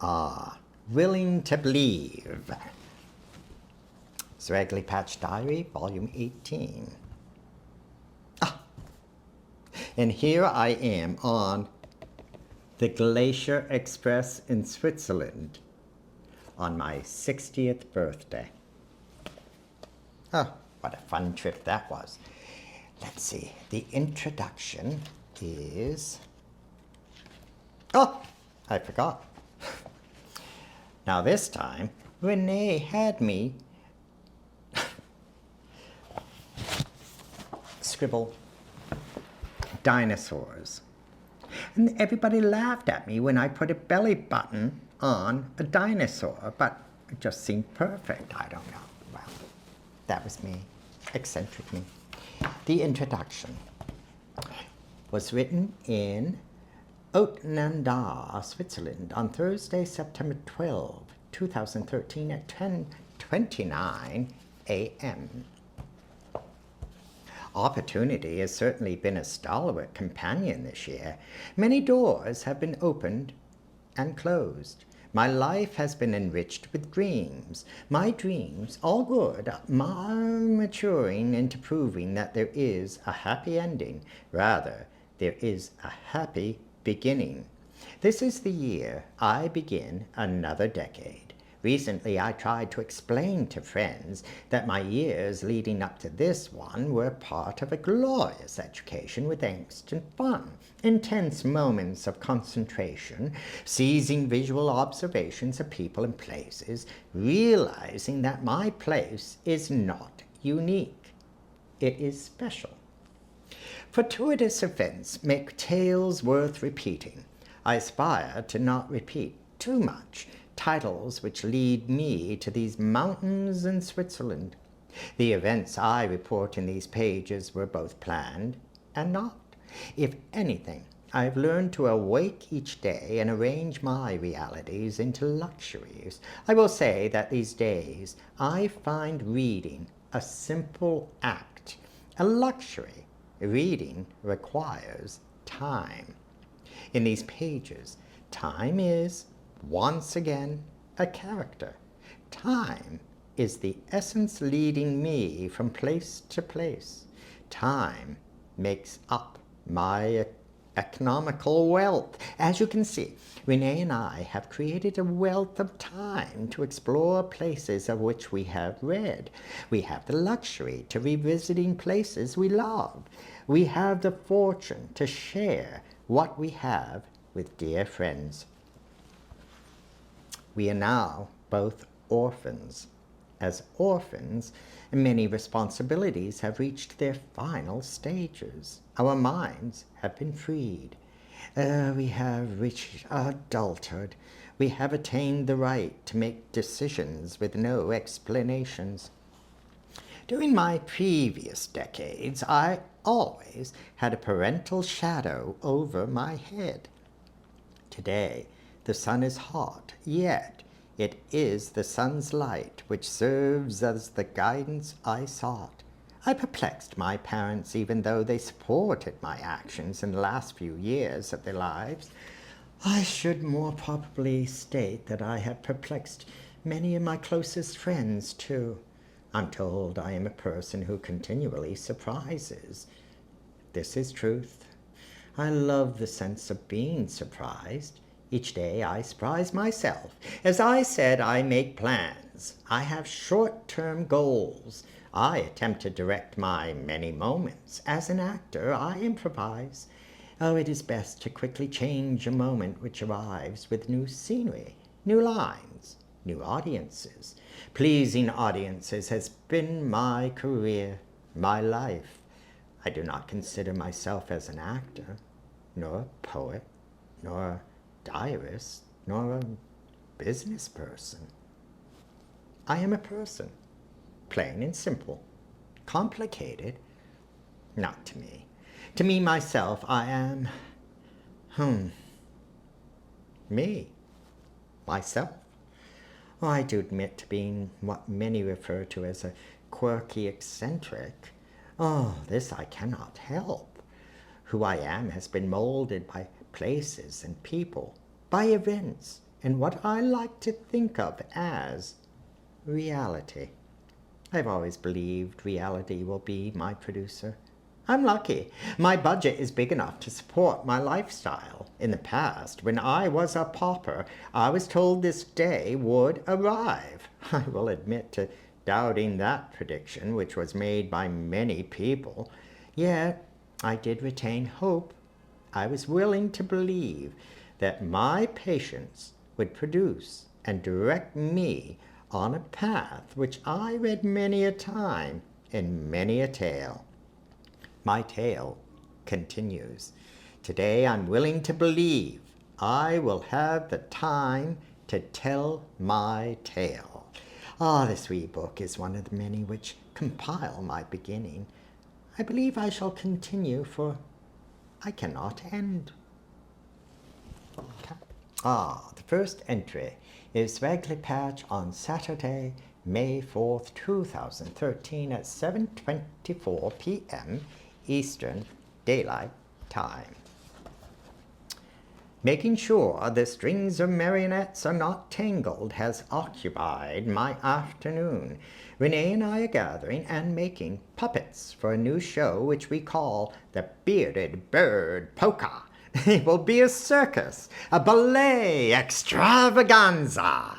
Ah, willing to believe. Zwerglipatch Diary, Volume 18. And here I am on the Glacier Express in Switzerland on my 60th birthday. Oh, what a fun trip that was. Let's see, the introduction is... Oh, I forgot. Now this time, Renee had me scribble dinosaurs. And everybody laughed at me when I put a belly button on a dinosaur, but it just seemed perfect. I don't know. Well, that was me, eccentric me. The introduction was written in Haute-Nendaz, Switzerland, on Thursday, September 12, 2013 at 10:29 a.m. Opportunity has certainly been a stalwart companion this year. Many doors have been opened and closed. My life has been enriched with dreams. My dreams, all good, are maturing into proving that there is a happy ending. Rather, there is a happy beginning. This is the year I begin another decade. Recently, I tried to explain to friends that my years leading up to this one were part of a glorious education with angst and fun, intense moments of concentration, seizing visual observations of people and places, realizing that my place is not unique. It is special. Fortuitous events make tales worth repeating. I aspire to not repeat too much titles which lead me to these mountains in Switzerland. The events I report in these pages were both planned and not. If anything, I have learned to awake each day and arrange my realities into luxuries. I will say that these days I find reading a simple act, a luxury. Reading requires time. In these pages, time is, once again, a character. Time is the essence leading me from place to place. Time makes up my economical wealth. As you can see, Renee and I have created a wealth of time to explore places of which we have read. We have the luxury to revisiting places we love. We have the fortune to share what we have with dear friends. We are now both orphans. As orphans, many responsibilities have reached their final stages. Our minds have been freed. We have reached adulthood. We have attained the right to make decisions with no explanations. During my previous decades, I always had a parental shadow over my head. Today, the sun is hot, yet it is the sun's light which serves as the guidance I sought. I perplexed my parents even though they supported my actions in the last few years of their lives. I should more probably state that I have perplexed many of my closest friends too. I'm told I am a person who continually surprises. This is truth. I love the sense of being surprised. Each day I surprise myself. As I said, I make plans. I have short-term goals. I attempt to direct my many moments. As an actor, I improvise. Oh, it is best to quickly change a moment which arrives with new scenery, new lines, new audiences. Pleasing audiences has been my career, my life. I do not consider myself as an actor, nor a poet, nor a diarist, nor a business person. I am a person, plain and simple. Complicated? Not to me. To me, myself, I am, me, myself. Oh, I do admit to being what many refer to as a quirky eccentric. Oh, this I cannot help. Who I am has been molded by places and people, by events, in what I like to think of as reality. I've always believed reality will be my producer. I'm lucky. My budget is big enough to support my lifestyle. In the past, when I was a pauper, I was told this day would arrive. I will admit to doubting that prediction, which was made by many people. Yet, I did retain hope. I was willing to believe that my patience would produce and direct me on a path which I read many a time in many a tale. My tale continues. Today I'm willing to believe I will have the time to tell my tale. This wee book is one of the many which compile my beginning. I believe I shall continue, for I cannot end. The first entry is Zwerglipatch on Saturday, May 4th, 2013 at 7:24 p.m. Eastern Daylight Time. Making sure the strings of marionettes are not tangled has occupied my afternoon. Renee and I are gathering and making puppets for a new show which we call the Bearded Bird Polka. It will be a circus, a ballet extravaganza.